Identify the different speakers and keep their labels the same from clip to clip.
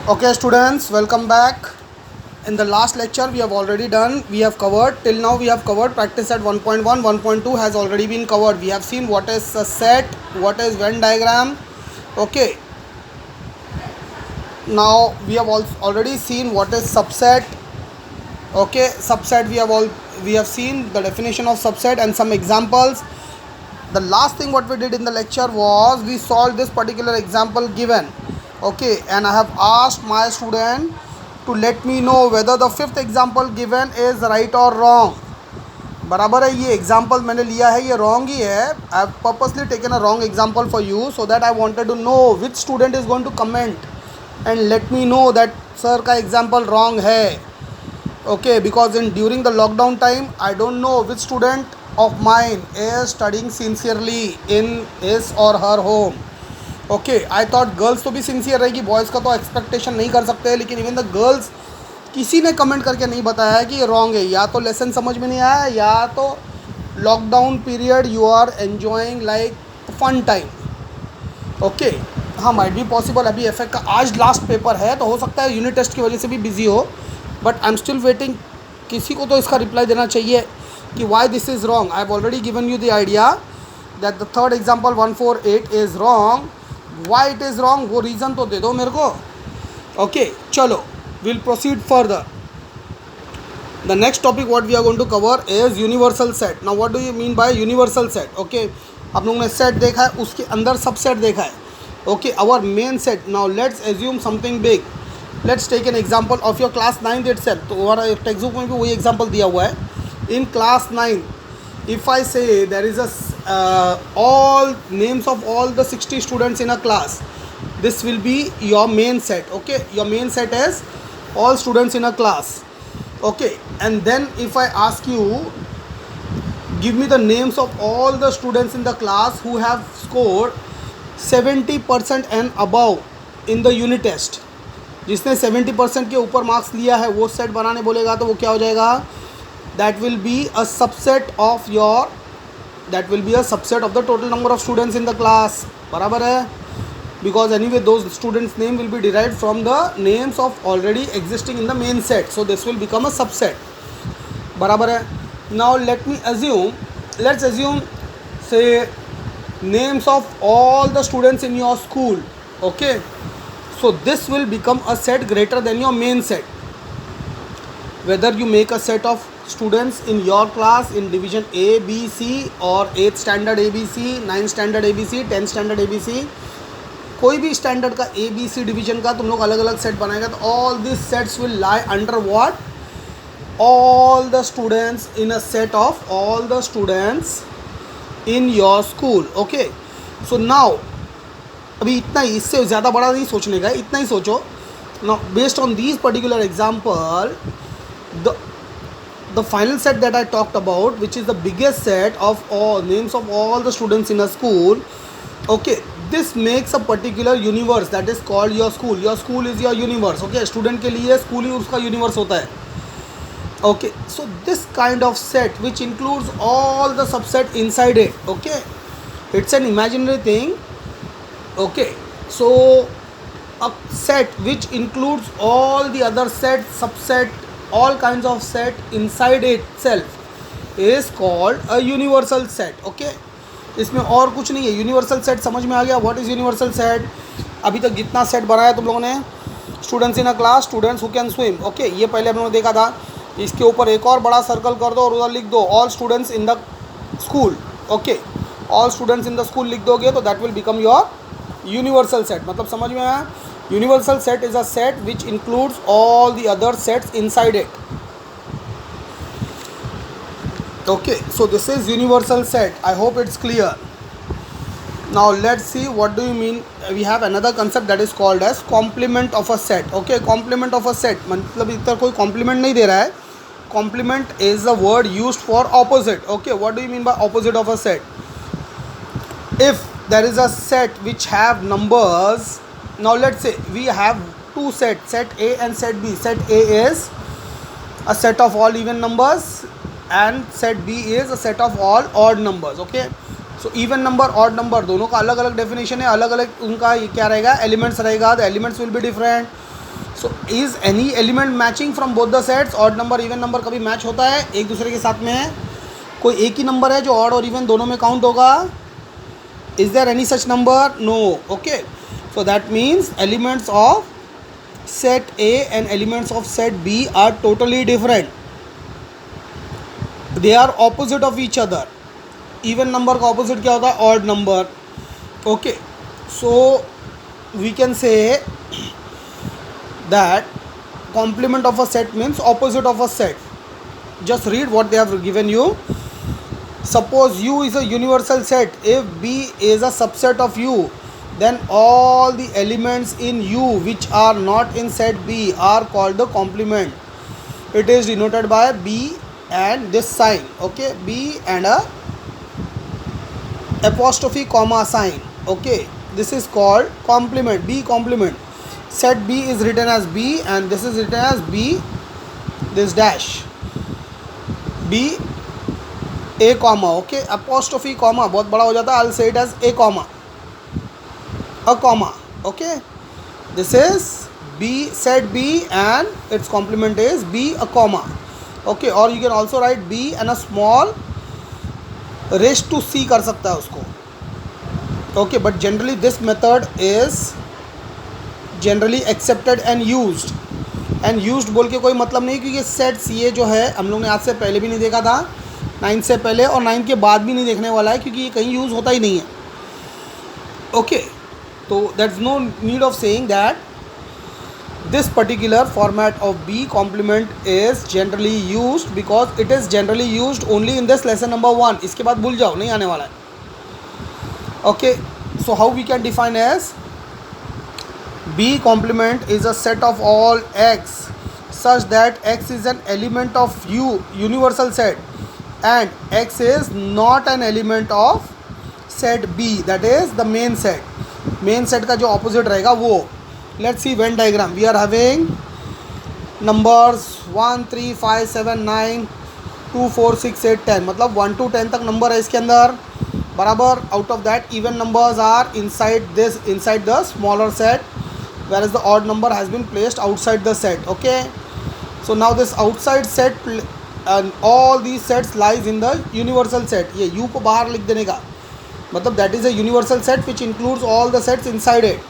Speaker 1: Okay, students, welcome back. In the last lecture, we have already done, we have covered, till now we have covered practice set 1.1, 1.2 has already been covered. We have seen what is a set, what is Venn diagram. Okay, now we have already seen what is subset. Okay, subset we have seen the definition of subset and some examples. The last thing what we did in the lecture was we solved this particular example given. Okay, and I have asked my student to let me know whether the fifth example given is right or wrong. बराबर है, ये example मैंने लिया है, ये wrong ही है. I have purposely taken a wrong example for you so that I wanted to know which student is going to comment and let me know that sir का एग्जाम्पल रॉन्ग है. Okay, because during the lockdown time I don't know which student of mine is studying sincerely in his or her home. Okay, I thought girls तो भी sincere रहेगी, boys का तो expectation नहीं कर सकते, लेकिन इवन द गर्ल्स किसी ने कमेंट करके नहीं बताया है कि ये रॉन्ग है. या तो लेसन समझ में नहीं आया, या तो lockdown period you are enjoying like fun time. Okay, हाँ, माइट बी पॉसिबल. अभी एफ का आज लास्ट पेपर है, तो हो सकता है यूनिट टेस्ट की वजह से भी बिजी हो, but I am still waiting. किसी को तो इसका रिप्लाई देना चाहिए कि why this is wrong. I have already given you the idea that the third example 148 is wrong. Why it is wrong, वो रीज़न तो दे दो मेरे को. ओके, चलो, will proceed further. The next topic what we are going to cover is universal set. Now what do you mean by universal set? Okay, आप लोगों ने सेट देखा है, उसके अंदर सबसेट देखा है. Okay, our main set. Now let's assume something big. Let's take an example of your class 9 itself. तो हमारा टेक्स्ट बुक में भी वही एग्जाम्पल दिया हुआ है. In class 9 if I say there is a all names of all the 60 students in a class, this will be your main set. Okay, your main set is all students in a class. Okay, and then if I ask you, give me the names of all the students in the class who have scored 70% and above in the unit test. जिसने 70% के ऊपर marks लिया है वो set बनाने बोलेगा तो वो क्या हो जाएगा? that will be a subset of the total number of students in the class. बराबर है, because anyway those students name will be derived from the names of already existing in the main set, so this will become a subset. बराबर है. Now let's assume say names of all the students in your school. Okay, so this will become a set greater than your main set. Whether you make a set of students in your class in division A, B, C or 8th standard ABC, 9th standard ABC, 10th standard ABC, कोई भी standard का A, B, C division का तुम लोग अलग अलग set बनाएगा, तो all these sets will lie under what? All the students in a set of all the students in your school. Okay, so now अभी इतना ही, इससे ज़्यादा बड़ा नहीं सोचने का, इतना ही सोचो. Now based on these particular example, the final set that I talked about, which is the biggest set of all names of all the students in a school. Okay, this makes a particular universe that is called your school. Your school is your universe. Okay, student के लिए school ही उसका universe होता है. Okay, so this kind of set which includes all the subset inside it. Okay, it's an imaginary thing. Okay, so a set which includes all the other set, subset, all kinds of set inside itself is called a universal set. Okay, इसमें और कुछ नहीं है. Universal set समझ में आ गया? What is universal set? अभी तक जितना सेट बनाया तुम लोगों ने, students in a class, students who can swim. Okay, ये पहले हम लोगों ने देखा था. इसके ऊपर एक और बड़ा सर्कल कर दो और उधर लिख दो all students in the school. Okay, all students in the school लिख दोगे तो that will become your universal set. मतलब समझ में आया? Universal set is a set which includes all the other sets inside it. Okay, so this is universal set. I hope it's clear. Now let's see what do you mean. We have another concept that is called as complement of a set. Okay, complement of a set मतलब इधर कोई complement नहीं दे रहा है. Complement is the word used for opposite. Okay, what do you mean by opposite of a set? If there is a set which have numbers. Now let's say we have two sets, set A and set B. Set A is a set of all even numbers and set B is a set of all odd numbers. Okay, so even number odd number दोनों का अलग अलग definition है, अलग अलग उनका क्या रहेगा, एलिमेंट्स रहेगा, the elements will be different. So is any element matching from both the sets? Odd number even number कभी मैच होता है एक दूसरे के साथ में? है कोई एक ही नंबर है जो ऑड और इवन दोनों में काउंट होगा? Is there any such number? No. Okay, so that means elements of set A and elements of set B are totally different. They are opposite of each other. Even number का opposite क्या होता है? odd number. Okay, so we can say that complement of a set means opposite of a set. Just read what they have given you. Suppose U is a universal set. If B is a subset of U, then all the elements in U which are not in set B are called the complement. It is denoted by B and this sign. Okay, B and a apostrophe comma sign. Okay, this is called complement. B complement. Set B is written as B and this is written as B this dash. B a comma. Okay, apostrophe comma बहुत बड़ा हो जाता है. I'll say it as a comma. A comma. Okay, this is B, set B and its complement is B a comma. Okay, or you can also write B and a small raised to C कर सकता है उसको. Okay, but generally this method is generally accepted and used. And used बोल के कोई मतलब नहीं, क्योंकि सेट्स ये जो है हम लोग ने आज से पहले भी नहीं देखा था, 9 से पहले और 9 के बाद भी नहीं देखने वाला है, क्योंकि ये कहीं यूज़ होता ही नहीं है. Okay, so there's no need of saying that this particular format of B complement is generally used, because it is generally used only in this lesson number 1. इसके बाद भूल जाओ, नहीं आने वाला है. Okay, so how we can define as B complement is a set of all x such that x is an element of U universal set and x is not an element of set B, that is the main set. Main set का जो opposite रहेगा वो. Let's see Venn diagram. We are having numbers 1 3 5 7 9 2 4 6 8 10, मतलब 1 to 10 तक number है इसके अंदर, बराबर. Out of that even numbers are inside the smaller set, where is the odd number has been placed outside the set. Okay, so now this outside set and all these sets lies in the universal set. ये U को बाहर लिख देने का मतलब that is a universal set which includes all the sets inside it.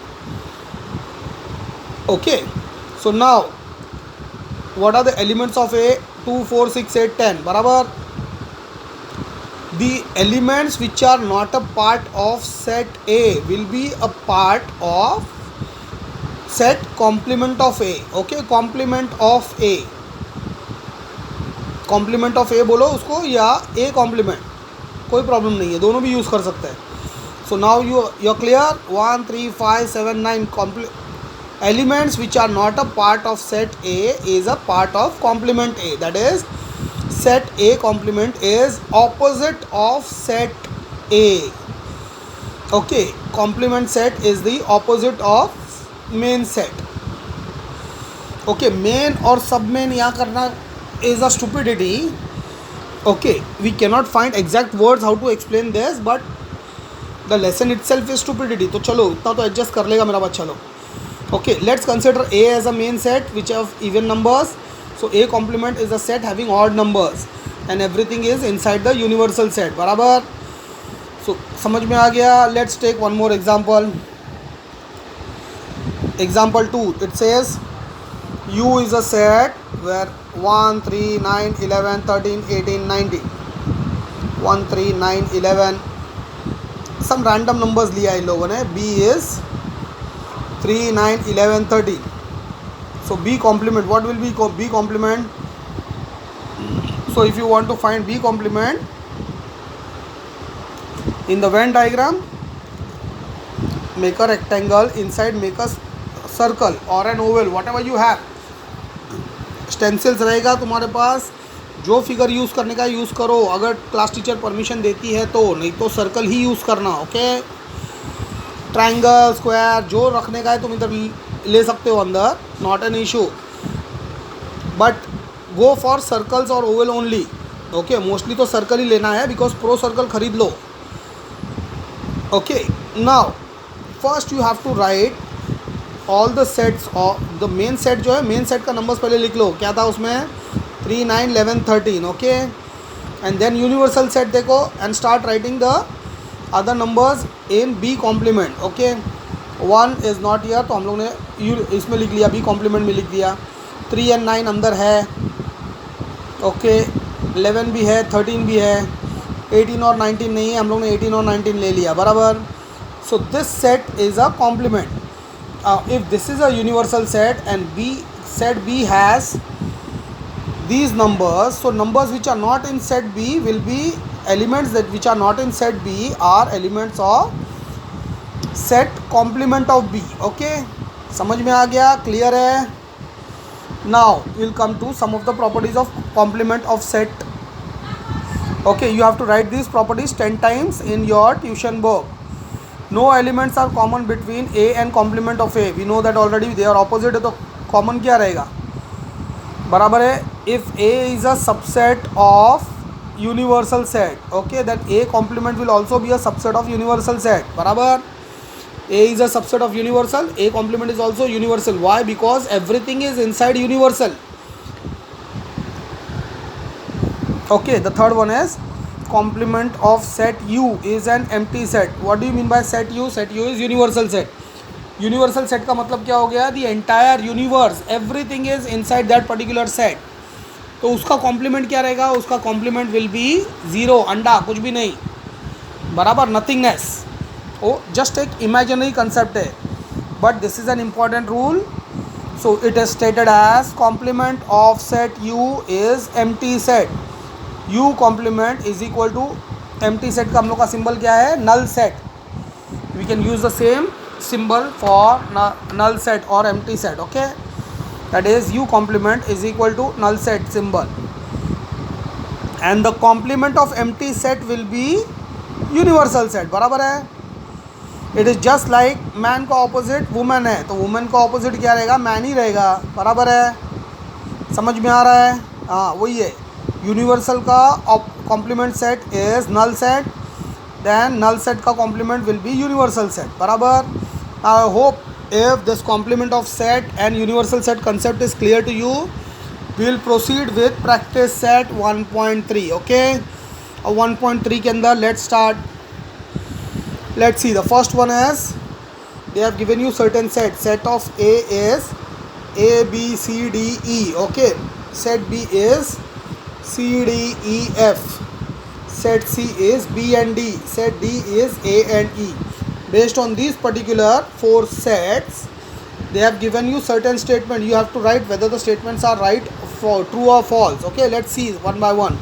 Speaker 1: Okay, so now what are the elements of A? 2 4 6 8 10, barabar. The elements which are not a part of set A will be a part of set complement of A. Okay, complement of A, complement of A बोलो उसको या A complement, कोई problem नहीं है, दोनों भी use कर सकते हैं. So now you are clear. 1 3 5 7 9 elements which are not a part of set A is a part of complement A, that is set A complement is opposite of set A. Okay, complement set is the opposite of main set. Okay, main और sub main यहाँ करना is a stupidity. Okay, we cannot find exact words how to explain this, but the lesson itself is stupidity. तो चलो इतना तो adjust कर लेगा मेरा बच्चा लोग. Okay, let's consider A as a main set which have even numbers. So A complement is a set having odd numbers and everything is inside the universal set, बराबर. So समझ में आ गया. Let's take one more example. Example 2, it says U is a set where 1 3 9 11 13 18 19 1 3 9 11 some random numbers लिया इन लोगों ने. B is 3 9 11 13. So B complement, what will be B complement? So if you want to find B complement in the Venn diagram, make a rectangle, inside make a circle or an oval, whatever you have. Stencils रहेगा तुम्हारे पास, जो figure use करने का use करो, अगर class teacher permission देती है तो, नहीं तो सर्कल ही यूज़ करना. ओके, ट्रायंगल स्क्वायर जो रखने का है तुम इधर ले सकते हो अंदर, not an issue, but go for circles और ओवल ओनली. ओके, मोस्टली तो सर्कल ही लेना है बिकॉज प्रो सर्कल ख़रीद लो. Okay, now first you have to write all the sets of the main set. जो है मेन सेट का numbers पहले लिख लो, क्या था उसमें 3 9 11 13. Okay, and then universal set देखो and start writing the other numbers in B complement. Okay, 1 is not year, तो हम लोग ने इसमें लिख लिया, बी कॉम्प्लीमेंट में लिख दिया. 3 एंड 9 अंदर है. ओके, 11 भी है, 13 भी है, 18 और 19 नहीं है, हम लोग ने 18 और 19 ले लिया, बराबर. So this set is a compliment. If this is a universal set and set B has these numbers, so numbers which are not in set B will be elements that which are not in set B are elements of set complement of B. Okay, समझ में आ गया, clear है. Now we'll come to some of the properties of complement of set. Okay, you have to write these properties 10 times in your tuition book. No elements are common between A and complement of A. We know that already, they are opposite है, तो common क्या रहेगा, बराबर है. If A is a subset of universal set, okay, then A complement will also be a subset of universal set, बराबर. A is a subset of universal, A complement is also universal. Why? Because everything is inside universal. Okay, the third one is complement of set U is an empty set. What do you mean by set U? Set U is universal set. Universal set का मतलब क्या हो गया, the entire universe, everything is inside that particular set. तो उसका complement क्या रहेगा, उसका complement will be zero, अंडा, कुछ भी नहीं, बराबर, nothingness. ओ just एक imaginary concept है, but this is an important rule. So it is stated as complement of set U is empty set. U complement is equal to empty set का हम लोग का सिंबल क्या है, null set. We can use the same symbol for null set or empty set. Okay, that is U complement is equal to null set symbol, and the complement of empty set will be universal set, बराबर है. It is just like man का opposite woman है, तो woman का opposite क्या रहेगा, man ही रहेगा, बराबर है. समझ में आ रहा है, हाँ वही है. यूनिवर्सल का complement set is null set, then null set का complement will be universal set, बराबर. I hope if this complement of set and universal set concept is clear to you. We will proceed with practice set 1.3. Okay, और 1.3 के अंदर let's start. Let's see, the first one is they have given you certain set. Set of A is ABCDE. Okay, set B is CDEF, set C is B and D, set D is A and E. Based on these particular 4 sets, they have given you certain statement. You have to write whether the statements are right, for true or false. Okay, let's see one by one.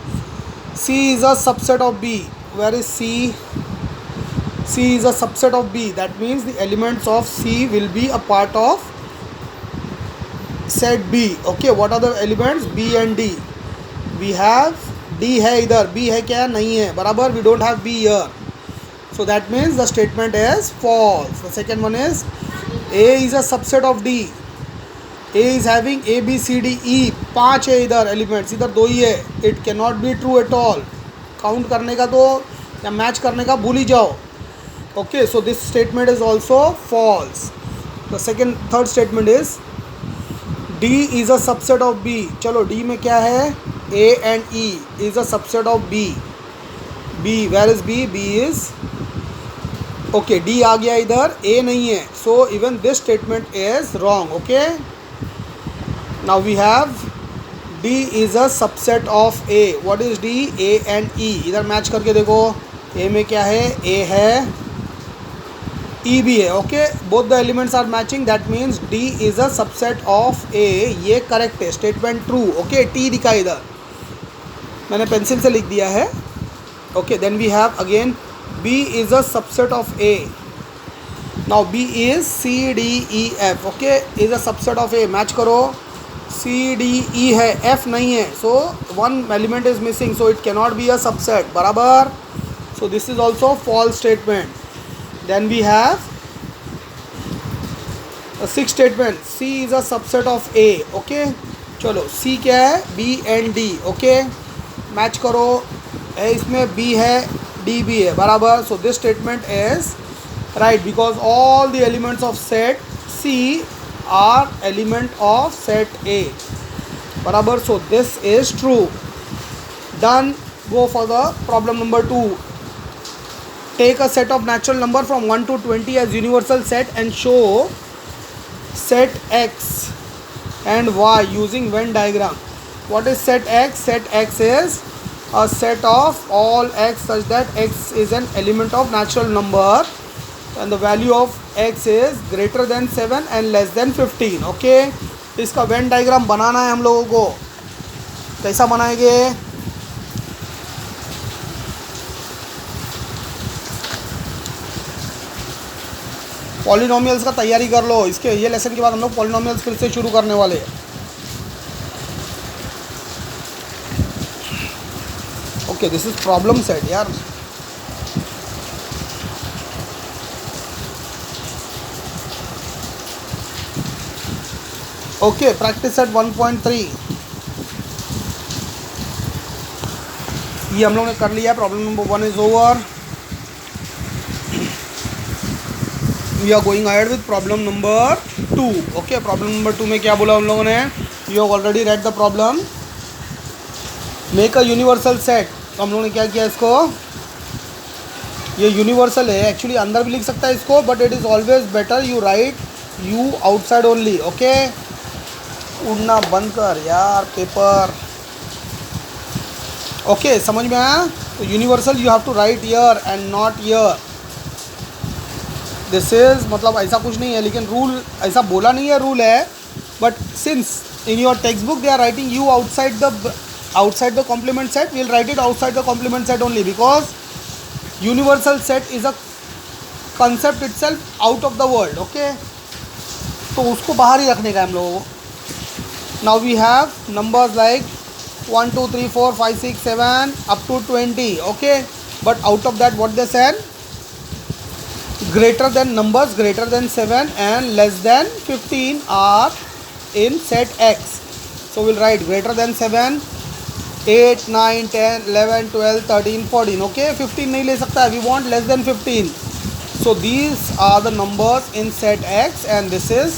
Speaker 1: C is a subset of B. Where is C? C is a subset of B. That means the elements of C will be a part of set B. Okay, what are the elements? B and D. We have D है इधर, B है क्या, नहीं है, बराबर. We don't have B here, so that means the statement is false. The second one is A is a subset of D. A is having A B C D E, 5 है इधर elements, इधर 2 ही है. It cannot be true at all. Count करने का तो या match करने का भूल ही जाओ. Okay, so this statement is also false. The third statement is D is a subset of B. चलो D में क्या है, A and E is a subset of B. B, where is B? B is okay. D आ गया इधर, A नहीं है, so even this statement is wrong. Okay, now we have D is a subset of A. What is D? A and E. इधर match करके देखो, A में क्या है, A है, E भी है. Okay, both the elements are matching, that means D is a subset of A. ये करेक्ट है, स्टेटमेंट ट्रू. ओके, T दिखा इधर, मैंने पेंसिल से लिख दिया है. Okay, then we have again B is a subset of A. Now B is CDEF. Okay, is a subset of A. Match करो, CDE है, F नहीं है, so one element is missing, so it cannot B a subset, बराबर. So this is also false statement. Then we have a sixth statement. C is a subset of A. Okay, चलो C क्या है, B and D. Okay, match करो, है इसमें B है, D भी है बराबर. So this statement is right because all the elements of set C are element of set A बराबर. So this is true. Done. Go for the problem number 2. Take a set of natural number from 1 to 20 as universal set and show set x and y using Venn diagram. What is set x? Set x is a set of all x such that x is an element of natural number and the value of x is greater than 7 and less than 15. Okay, इसका Venn diagram बनाना है हम लोगों को. कैसा बनाएंगे? Polynomials का तैयारी कर लो. इसके ये लेसन के बाद हम लोग पॉलिनोमियल्स फिर से शुरू करने वाले हैं. Okay, this is problem set यार. ओके, प्रैक्टिस सेट 1.3 ये हम लोग ने कर लिया. Problem number 1 is over. We are going ahead with problem number 2. Okay, problem number 2 में क्या बोला उन लोगों ने? You have already read the problem. Make a universal set. तो हम लोगों ने क्या किया इसको? ये यूनिवर्सल है. एक्चुअली अंदर भी लिख सकता है इसको, but it is always better you right you outside only. Okay, उड़ना बंद कर यार पेपर. ओके, समझ में आया? तो universal you have to write here and not here. This is मतलब ऐसा कुछ नहीं है, लेकिन रूल ऐसा बोला नहीं है, रूल है. But since in your textbook they are writing U outside the complement set, will write it outside the complement set only because universal set is a concept itself out of the world. Okay, तो उसको बाहर ही रखने का है हम लोगों को. Now we have numbers like 1 2 3 4 5 6 7 up to 20. Okay, but out of that what they said? Greater than numbers greater than 7 and less than 15 are in set X. So we'll write greater than 7, 8, 9, 10, 11, 12, 13, 14. Okay, 15 नहीं ले सकता है. We want less than 15. So these are the numbers in set X and this is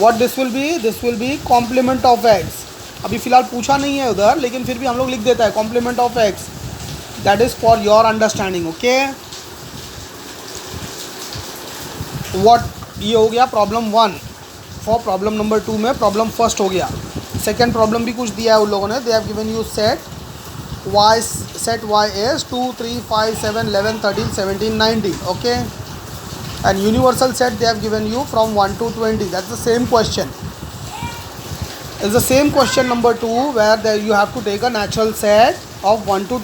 Speaker 1: what this will be. This will be complement of X. अभी फ़िलहाल पूछा नहीं है उधर, लेकिन फिर भी हम लोग लिख देता है complement of X. That is for your understanding. Okay. What ये हो गया प्रॉब्लम 1. फॉर प्रॉब्लम नंबर 2 में प्रॉब्लम फर्स्ट हो गया. सेकेंड प्रॉब्लम भी कुछ दिया है उन लोगों ने. They have given you set Y is 2 3 5 7 11 13 17 19. Okay, and universal set they have given you from 1 to 20. That's the same question. Is the same question number 2 where you have to take a natural set of 1 to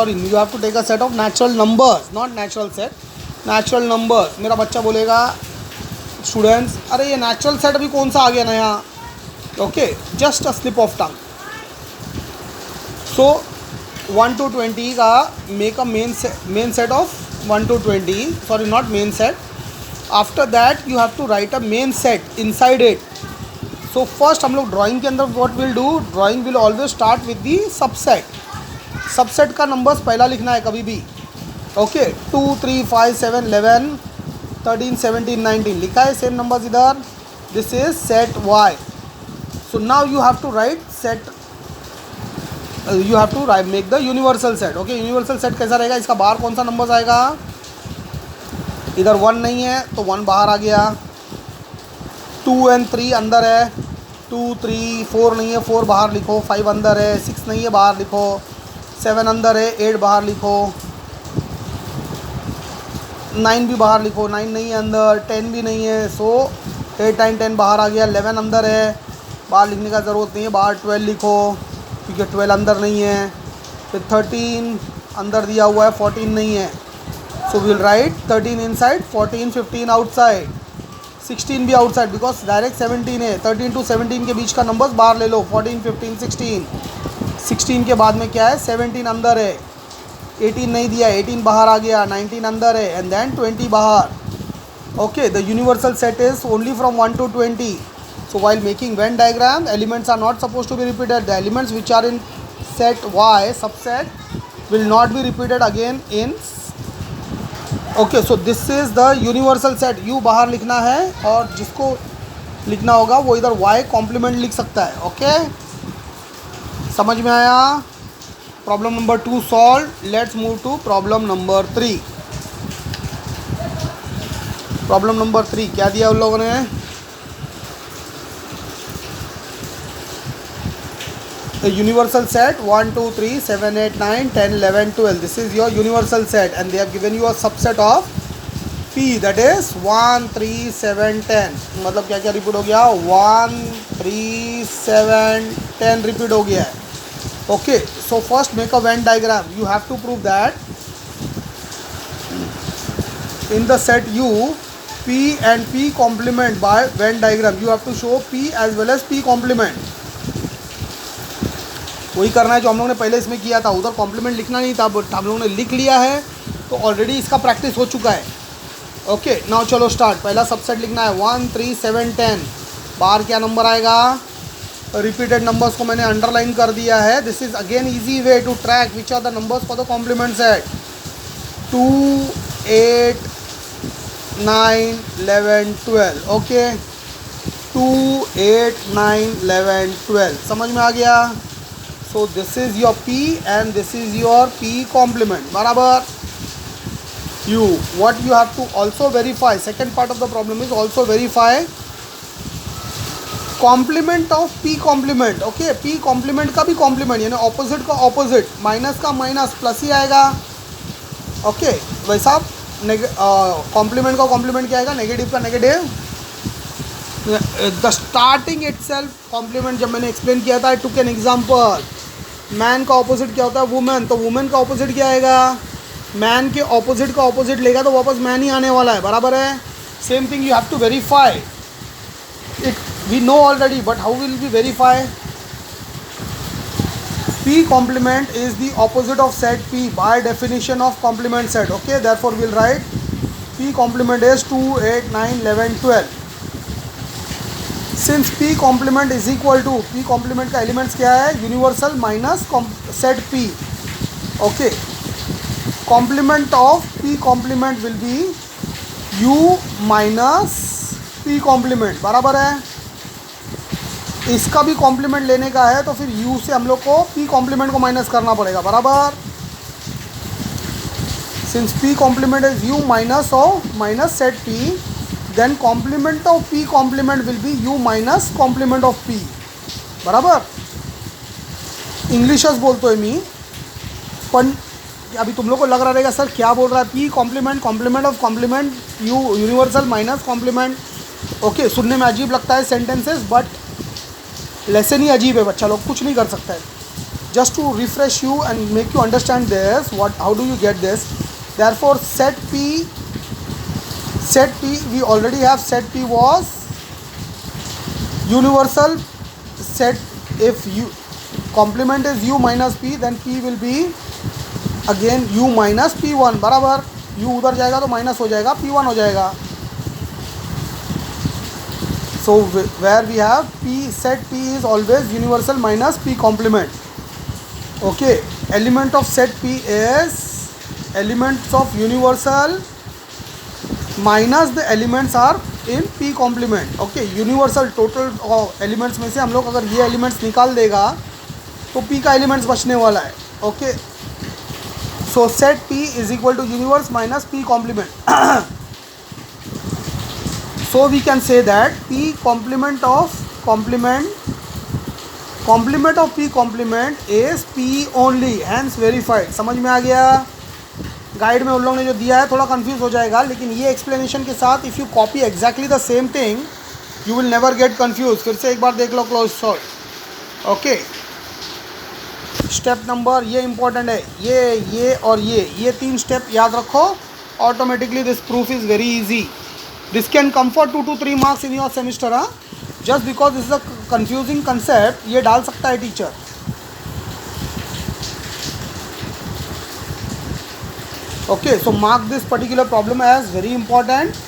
Speaker 1: you have to take a set of natural numbers, not natural set, natural numbers. मेरा बच्चा बोलेगा students अरे ये natural set अभी कौन सा आ गया नया. Okay, just a slip of tongue. So 1 to 20 का make a main set of 1 to 20, sorry not main set. After that you have to write a main set inside it. So first हम लोग drawing के अंदर what will do, drawing will always start with the subset. Subset का numbers पहला लिखना है कभी भी. ओके, 2 3 5 7 11 13 17 19 लिखा है. सेम नंबर्स इधर. This is set Y. So now you have to write set, you have to write make the universal set. Okay, universal set कैसा रहेगा? इसका बाहर कौन सा नंबर्स आएगा? इधर 1 नहीं है तो 1 बाहर आ गया. 2 and 3 अंदर है. 2 3 4 नहीं है, 4 बाहर लिखो. 5 अंदर है. 6 नहीं है, बाहर लिखो. 7 अंदर है, 8 बाहर लिखो. 9 भी बाहर लिखो. 9 नहीं है अंदर. 10 भी नहीं है. सो 8 9 10 बाहर आ गया. 11 अंदर है, बाहर लिखने का ज़रूरत नहीं है. बाहर 12 लिखो क्योंकि 12 अंदर नहीं है. फिर 13 अंदर दिया हुआ है, 14 नहीं है. So will write 13 inside, 14 15 outside. 16 भी आउटसाइड बिकॉज डायरेक्ट 17 है. 13 to 17 के बीच का नंबर्स बाहर ले लो. 14 15 16. 16 के बाद में क्या है? 17 अंदर है. 18 नहीं दिया, 18 बाहर आ गया. 19 अंदर है एंड देन 20 बाहर. Okay, the universal set is only from 1 to 20. So while making Venn diagram, elements are not supposed to be repeated. The elements which are in set Y subset will not be repeated again in. Okay, so this is the universal set. You बाहर लिखना है और जिसको लिखना होगा वो इधर y complement लिख सकता है. ओके, समझ में आया? Problem number 2 solve. Let's move to problem number 3. Problem number 3 क्या दिया उन लोगों ने? A universal set 1 2 3 7 8 9 10 11 12. This is your universal set and they have given you a subset of P, that is 1 3 7 10. मतलब क्या क्या रिपीट हो गया? 1 3 7 10 रिपीट हो गया है. Okay, so first make a Venn diagram. You have to prove that in the set U, P and P complement by Venn diagram. You have to show P as well as P complement. वही करना है जो हम लोगों ने पहले इसमें किया था. उधर कॉम्प्लीमेंट लिखना नहीं था, बट हम लोगों ने लिख लिया है तो ऑलरेडी इसका प्रैक्टिस हो चुका है. ओके, नाउ चलो स्टार्ट. पहला सबसेट लिखना है 1 3 7 10. बाहर क्या नंबर आएगा? रिपीटेड नंबर्स को मैंने अंडरलाइन कर दिया है. This is again easy way to track which are the numbers for the complement set. 2 8 9 11 12. Okay, 2 8 9 11 12. समझ में आ गया? So this is your P and this is your P complement. बराबर. You, what you have to also verify, second part of the problem is also verify complement of P complement. Okay, P complement का भी complement यानी opposite का opposite, minus का minus plus ही आएगा. Okay, वैसा complement का complement क्या आएगा? नेगेटिव का negative. The starting itself complement जब मैंने एक्सप्लेन किया था, I took an example. Man का ऑपोजिट क्या होता है? वुमेन. तो वुमेन का ऑपोजिट क्या आएगा? मैन के ऑपोजिट का ऑपोजिट लेगा तो वापस मैन ही आने वाला है. बराबर है. Same thing you have to verify it. We know already, but how will we verify? P complement is the opposite of set P by definition of complement set. Okay, therefore we'll write P complement is 2 8 9 11 12. Since P complement is equal to, P complement का elements क्या है? Universal minus set P. Okay, complement of P complement will be U minus P complement. बराबर है. इसका भी complement लेने का है तो फिर U से हम लोग को P कॉम्प्लीमेंट को माइनस करना पड़ेगा. बराबर. Since P complement is U minus of minus set P, then complement of P complement will be U minus complement of P. बराबर. इंग्लिशच बोलतो है मी, पण अभी तुम लोग को लग रहा रहेगा सर क्या बोल रहा है? P complement, complement of complement, U universal minus complement. Okay, सुनने में अजीब लगता है सेंटेंसेस, बट लेसन ही अजीब है. बच्चा लोग कुछ नहीं कर सकता है. Just to refresh you and make you understand this, what how do you get this. Therefore set P, we already have set P was universal set. If U complement is U minus P, then P will be again U minus P1. बराबर. U उधर जाएगा तो minus हो जाएगा, P1 हो जाएगा. So where we have P, set P is always universal minus P complement. Okay, element of set P is elements of universal minus the elements are in P complement. Okay, universal total elements में से हम लोग अगर ये elements निकाल देगा तो P का एलिमेंट्स बचने वाला है. Okay, so set P is equal to universe minus P complement. So we can say that P complement of complement of P complement is P only, hence verified. समझ में आ गया? गाइड में उन लोगों ने जो दिया है थोड़ा कंफ्यूज हो जाएगा, लेकिन ये एक्सप्लेनेशन के साथ if you copy exactly the same thing you will never get confuse. फिर से एक बार देख लो close solve. Okay, step number ये इंपॉर्टेंट है. ये और ये 3 स्टेप याद रखो. Automatically this proof is very easy. This can come for 2 to 3 marks in your semester. हाँ, just because this is a confusing concept ये डाल सकता है teacher. Okay, so mark this particular problem as very important,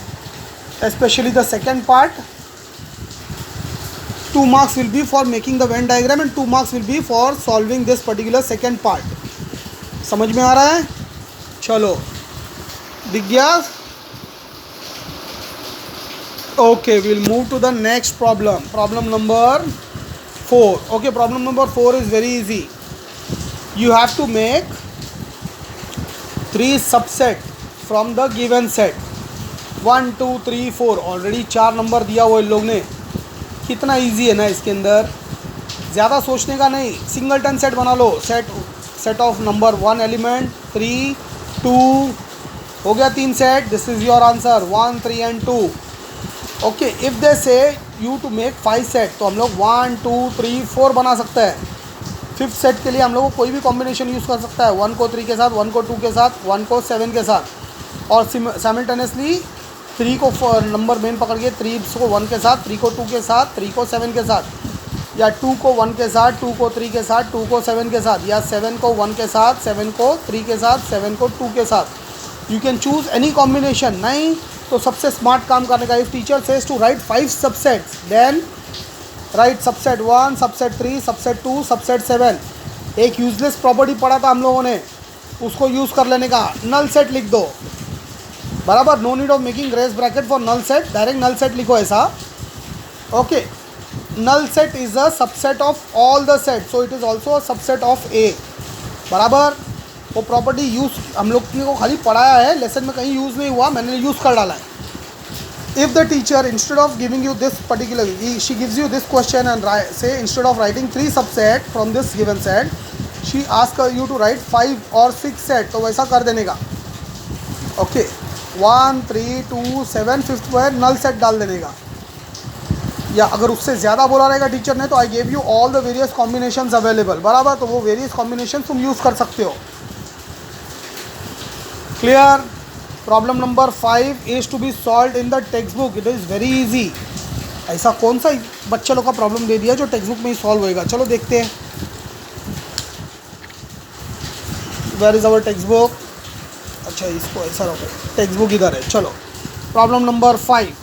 Speaker 1: especially the second part. 2 marks will be for making the Venn diagram and 2 marks will be for solving this particular second part. समझ में आ रहा है? चलो, दिख गया? Okay, we'll move to the next problem. Problem number 4. Okay, problem number 4 is very easy. You have to make 3 subset from the given set. 1 2 3 4. Already 4 number दिया हुआ इन लोग ने. कितना इजी है ना इसके अंदर, ज़्यादा सोचने का नहीं. सिंगलटन सेट बना लो. सेट ऑफ नंबर 1 एलिमेंट 3 2 हो गया 3 set. This is your answer 1 3 and 2. Okay, if they से यू टू मेक 5 सेट, तो हम लोग 1 2 3 4 बना सकते हैं. 5th सेट के लिए हम लोग को कोई भी कॉम्बिनेशन यूज़ कर सकता है. 1 को 3 के साथ, 1 को 2 के साथ, 1 को 7 के साथ, और साइमल्टेनियसली 3 को नंबर मेन पकड़ के 3 को 1 के साथ, 3 को 2 के साथ, 3 को 7 के साथ, या 2 को 1 के साथ, 2 को 3 के साथ, 2 को 7 के साथ, या 7 को 1 के साथ, 7 को 3 के साथ, 7 को 2 के साथ. You can choose any combination. नहीं तो सबसे स्मार्ट काम करने का, if teacher says to write 5 subsets, then write subset 1, subset 3, subset 2, subset 7. एक यूजलेस प्रॉपर्टी पढ़ा था हम लोगों ने, उसको यूज़ कर लेने का. नल सेट लिख दो, बराबर. No need of making grace bracket for null set, direct null set लिखो ऐसा. Okay, null set is a subset of all the set, so it is also a subset of A. बराबर. वो property use हम लोग को खाली पढ़ाया है, लेसन में कहीं यूज़ नहीं हुआ, मैंने यूज़ कर डाला है. If the teacher instead of giving you this particular, she gives you this question and say instead of writing 3 subset from this given set, she ask you to write 5 और 6 set, तो वैसा कर देने का. Okay, 1 3 2 7 5th पर null set डाल देने का. या अगर उससे ज़्यादा बोला रहेगा टीचर ने, तो I gave you all the various combinations available. बराबर. तो वो वेरियस कॉम्बिनेशन तुम यूज़ कर सकते हो. Clear? Problem number 5 is to be solve in the textbook. It is very easy. ऐसा कौन सा बच्चे लोग का प्रॉब्लम दे दिया जो टेक्स्ट बुक में ही सॉल्व होएगा? चलो देखते हैं. Where is our textbook? अच्छा, इसको ऐसा रखो, टेक्स्ट बुक इधर है. चलो, problem number 5.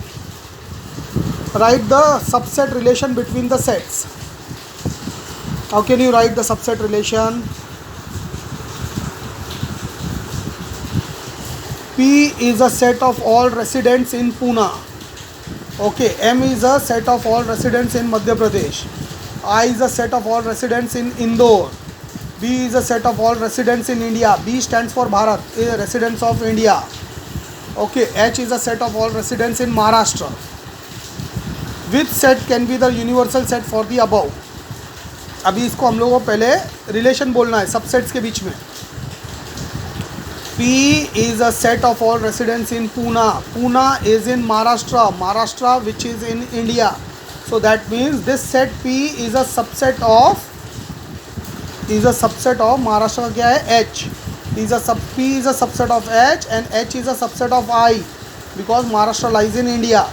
Speaker 1: Write the subset relation between the sets. How can you write the subset relation? P is a set of all residents in Pune. Okay, M is a set of all residents in Madhya Pradesh. I is a set of all residents in Indore. B is a set of all residents in India. B stands for Bharat, residents of India. Okay, H is a set of all residents in Maharashtra. Which set can be the universal set for the above? अभी इसको हम लोगों को पहले relation बोलना है subsets के बीच में. P is a set of all residents in Pune. Pune is in Maharashtra. Maharashtra, which is in India. So that means this set P is a subset of Maharashtra का क्या है? H. P is a subset of H, and H is a subset of I, because Maharashtra lies in India.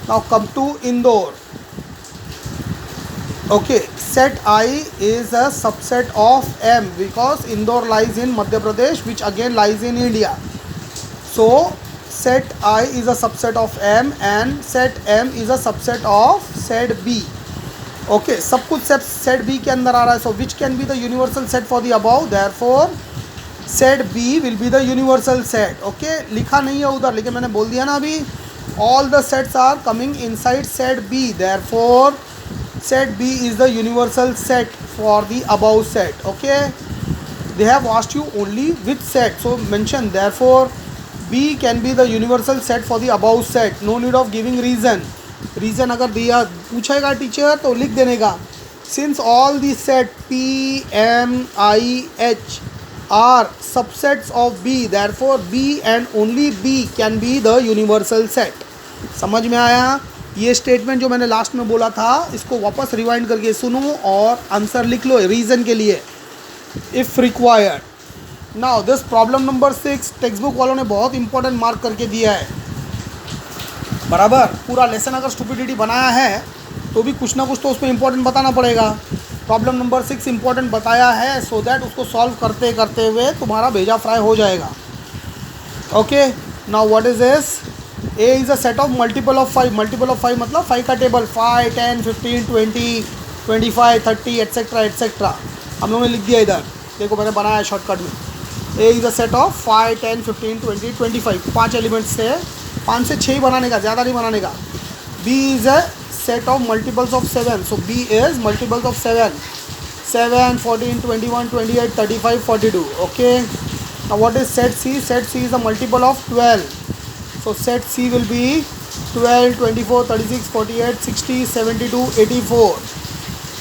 Speaker 1: Now come to Indore. Okay, set I is a subset of M, because Indore lies in Madhya Pradesh, which again lies in India. So set I is a subset of M, and set M is a subset of set B. Okay, सब कुछ set B के अंदर आ रहा है. So which can be the universal set for the above? Therefore set B will be the universal set. Okay, लिखा नहीं है उधर, लेकिन मैंने बोल दिया ना अभी, all the sets are coming inside set B. Therefore set B is the universal set for the above set. Okay, they have asked you only which set, so mention therefore B can be the universal set for the above set. No need of giving reason. अगर दिया पूछेगा teacher तो लिख देने का. Since all the set P, M, I, H are subsets of B, therefore B and only B can be the universal set. समझ में आया? ये स्टेटमेंट जो मैंने लास्ट में बोला था, इसको वापस रिवाइंड करके सुनो और आंसर लिख लो रीज़न के लिए, if required. Now this problem number 6 text book वालों ने बहुत इंपॉर्टेंट मार्क करके दिया है. बराबर. पूरा लेसन अगर स्टुपिडिटी बनाया है तो भी कुछ ना कुछ तो उसमें इंपॉर्टेंट बताना पड़ेगा. प्रॉब्लम नंबर 6 इंपॉर्टेंट बताया है, सो दैट उसको सॉल्व करते करते हुए तुम्हारा भेजा फ्राई हो जाएगा. Okay, now what is this? A is a set of multiple of 5. Multiple of 5 मतलब 5 का टेबल, 5 10 15 20 25 30 एट्सेट्रा एट्सेट्रा हम लोगों ने लिख दिया इधर. देखो मैंने बनाया शॉर्टकट में. A is a set of 5, 10, 15, 20, 25, 5 elements से 5 से 6 बनाने का, ज़्यादा नहीं बनाने का. B is a set of multiples of 7, so B is multiples of 7, 7, 14, 21, 28, 35, 42. Okay. Now what is set C? Set C is a multiple of 12. So set C will be 12, 24, 36, 48, 60, 72, 84.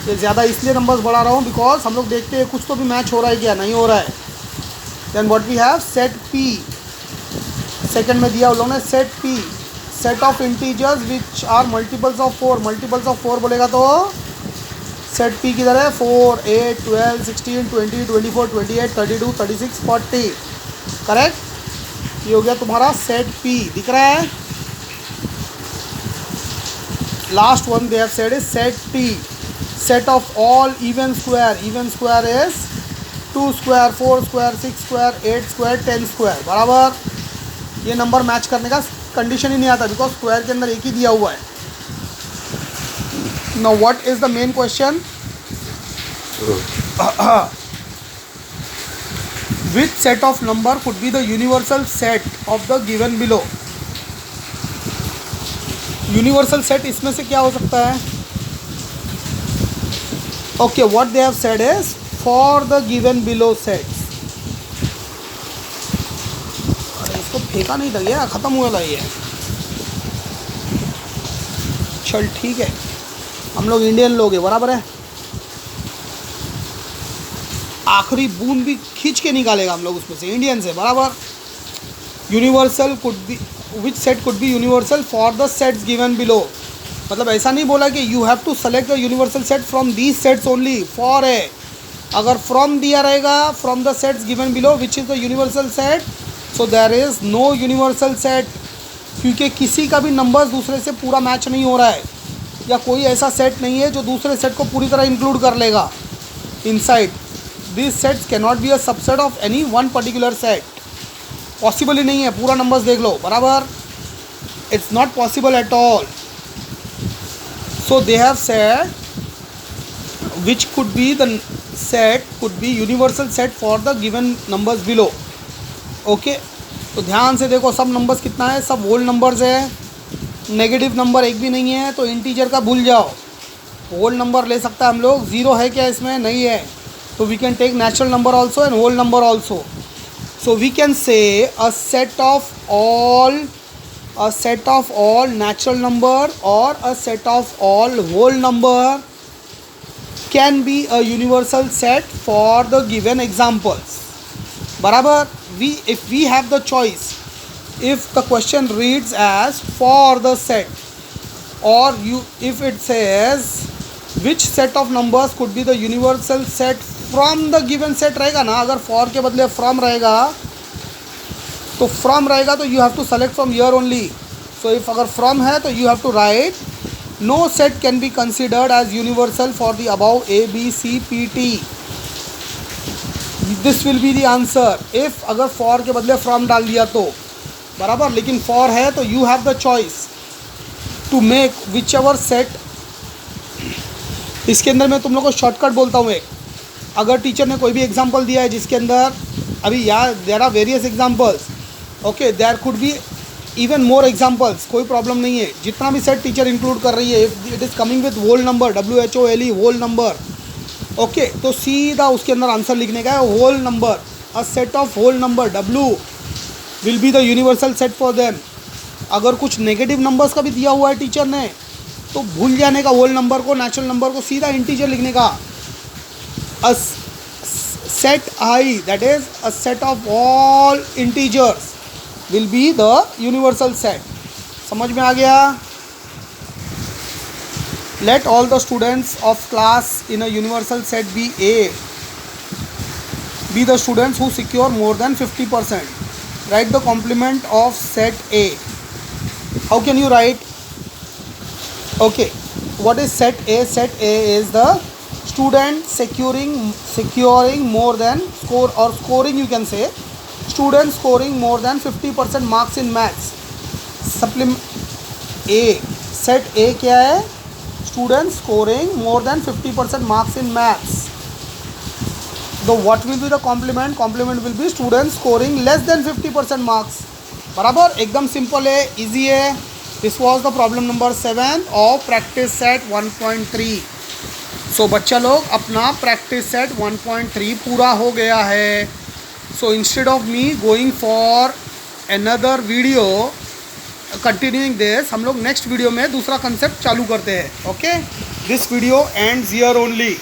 Speaker 1: ये ज़्यादा इसलिए नंबर्स बढ़ा रहा हूँ बिकॉज हम लोग देखते हैं कुछ तो भी मैच हो रहा है क्या नहीं हो रहा है. Then what we have set P. Second में दिया उन लोगों ने set P, set of integers which are multiples of 4. Multiples of 4 बोलेगा तो सेट P किधर है? 4, 8, 12, 16, 20, 24, 28, 32, 36, 40. करेक्ट. ये हो गया तुम्हारा सेट P. दिख रहा है. Last one they have said is set T, set of all even square. Even square is 2 square, 4 square, 6 square, 8 square, 10 square. बराबर. ये नंबर मैच करने का कंडीशन ही नहीं आता बिकॉज स्क्वायर के अंदर एक ही दिया हुआ है. Now what is the main question? Which set of number could be the universal set of the given below? Universal set इसमें से क्या हो सकता है? Okay, what they have said is for the given below sets. अरे इसको फेंका नहीं था ये, खत्म हुआ था ये. चल ठीक है, हम लोग इंडियन लोग हैं, बराबर है. आखिरी बूंद भी खींच के निकालेगा हम लोग उसमें से, इंडियन से. बराबर. Universal could be, which set could be universal for the sets given below. मतलब ऐसा नहीं बोला कि you have to select the universal set from these sets only. For है, अगर फ्रॉम दिया रहेगा from the sets given below which is the universal set, so there is no universal set. क्योंकि किसी का भी नंबर दूसरे से पूरा मैच नहीं हो रहा है, या कोई ऐसा सेट नहीं है जो दूसरे सेट को पूरी तरह इंक्लूड कर लेगा inside. This sets can not be a subset of any one particular set. Possible ही नहीं है. पूरा नंबर्स देख लो. बराबर. It's not possible at all. So they have said which could be the set could be universal set for the given numbers below. Okay, तो ध्यान से देखो. सब नंबर्स कितना है? सब होल नंबर्स है. नेगेटिव नंबर एक भी नहीं है. तो इंटीजर का भूल जाओ. होल नंबर ले सकता है हम लोग. ज़ीरो है क्या इसमें? नहीं है. तो we can take natural number also and whole number also. So we can say a set of all natural number or a set of all whole number can be a universal set for the given examples. Barabar. If we have the choice, if the question reads as for the set, or if it says which set of numbers could be the universal set from the given set रहेगा ना. अगर for के बदले from रहेगा तो from रहेगा तो you have to select from year only. So if अगर फ्रॉम है तो you have to write no set can be considered as universal for the above A B C P T. This will be the answer. If अगर for के बदले from डाल दिया तो. बराबर. लेकिन फॉर है तो you have the choice to make whichever set. इसके अंदर मैं तुम लोग को शॉर्टकट बोलता हूँ एक. अगर टीचर ने कोई भी एग्जांपल दिया है जिसके अंदर अभी there are various examples. Okay, there could be even more examples. कोई प्रॉब्लम नहीं है. जितना भी सेट टीचर इंक्लूड कर रही है, if it is coming with whole number, WHOLE whole number. Okay, तो सीधा उसके अंदर आंसर लिखने का है whole number. A set of whole number W will be the universal set for them. अगर कुछ नेगेटिव नंबर्स का भी दिया हुआ है टीचर ने तो भूल जाने का होल नंबर को, नेचुरल नंबर को, सीधा इंटीजर लिखने का. A set I, that is a set of all integers, will be the universal set. समझ में आ गया? Let all the students of class in a universal set be the students who secure more than 50%. Write the complement of set A. How can you write? Okay, what is set A? Set A is the student securing more than scoring, you can say student scoring more than 50% marks in maths. Supplement A, set A क्या है? student scoring more than 50% marks in maths. तो what will be the complement? Complement will be student scoring less than 50% marks. बराबर, एकदम simple है, easy है। This was the problem number 7 of practice set 1.3। So बच्चा लोग अपना practice set 1.3 पूरा हो गया है। So instead of me going for another video continuing this, हम लोग नेक्स्ट वीडियो में दूसरा कंसेप्ट चालू करते हैं। Okay, this video ends here only.